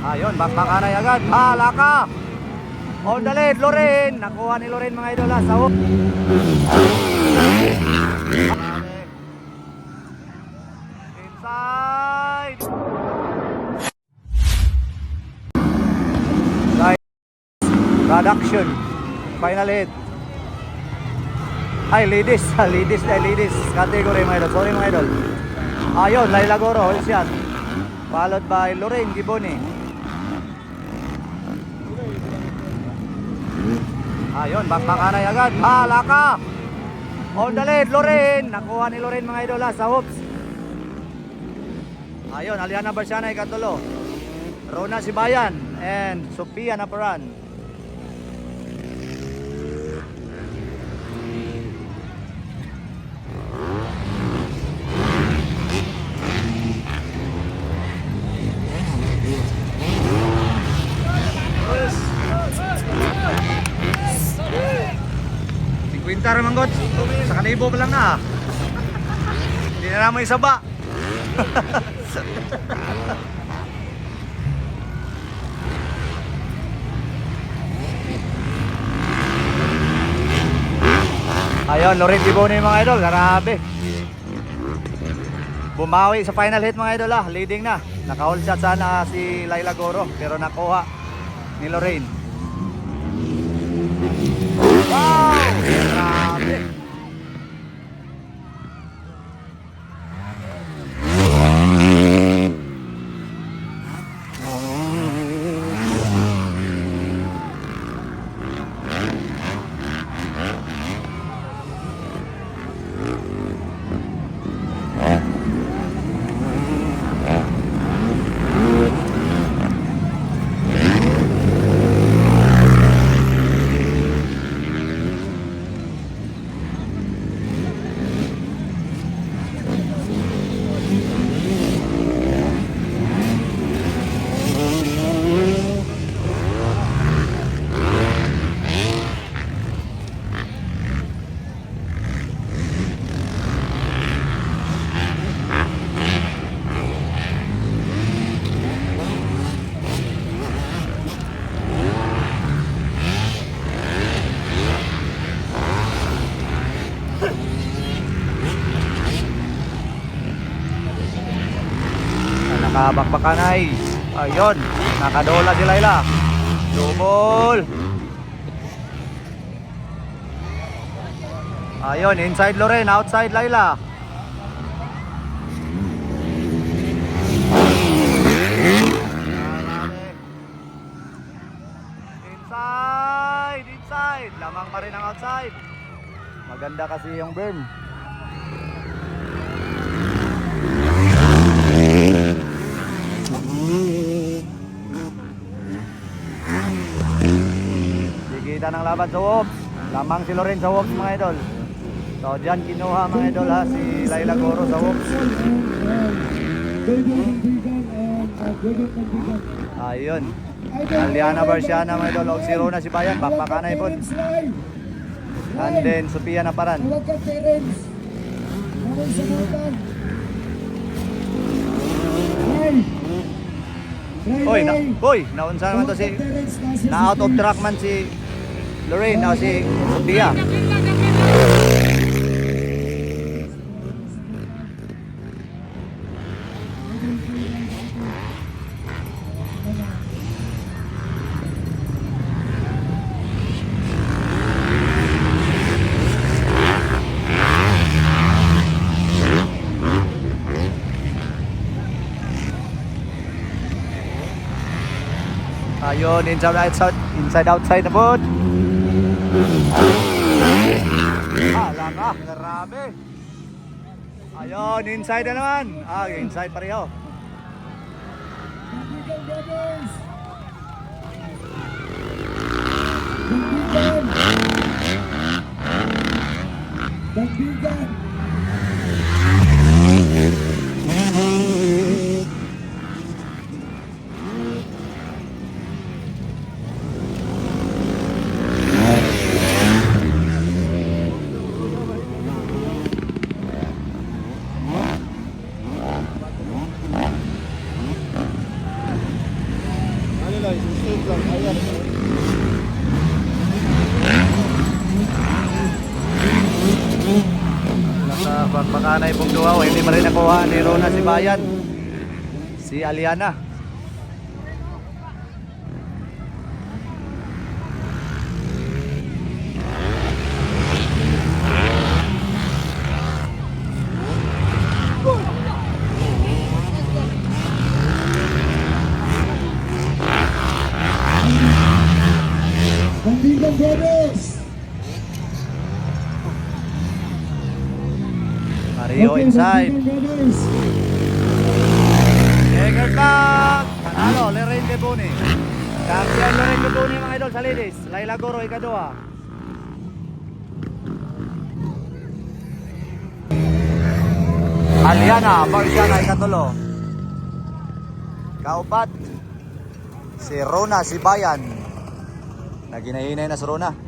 Ayun, bakbakanay agad. Hala ka! On the lead, Loren. Nakuha ni Loren mga idol ha. Sa hook. Inside. Production. Final hit. Ay, ladies. Ladies. Category mga idol. Sorry mga idol. Ayun, Laila Goro. All shot. Followed by Lorraine Giboni. Ayun, bakbakanay agad. Hala ka! On the lead, Lorraine. Nakuha ni Lorraine mga idol ha, sa hoops. Ayun, Aliana Barciana ikatulo. Rona Sibayan and Sophia Naparan. Kwintar manggot, sa kanibo pa lang na. Hindi na naman isaba. Ayun, Loren Giboni mga idol, grabe. Bumawi sa final hit mga idol ha, leading na. Naka-hold shot sana si Laila Goro, pero nakuha ni Lorraine. Wow! Grabe! Nakabakbakanay. Ayun, nakadola si Laila. Double. Ayun, inside Loren, outside Laila. Inside. Lamang pa rin ang outside. Maganda kasi yung berm. Kita ng laban sa Wops. Lamang si Loren sa Wops mga idol. So dyan kinuha mga idol ha, si Laila Goro sa Wops. Ayun, Aliana Barciana mga idol. Si Rona Sibayan, bakbakanay po. And then Sophia Naparan. Naunsa naman to si na out of track man si Lorraine, now si Sophia. Ayun, inside outside na po. Hala ka, grabe. Ayun, inside na naman. Inside pareho. Dagdigan. Napakakanay pong duwa. Hindi pa rin nakuha ni Rona si Bayan. Si Aliana. Bandigan Brothers. Mario inside. Bandigan Brothers. Checker back. Panalo, Lorraine De Boni. Champion Lorraine De Boni mga idol sa ladies. Laila Goro, ikaduha. Aliana, Barciana, ikatulo. Kaupat. Si Rona, si Bayan. Naginahinay na si Rona.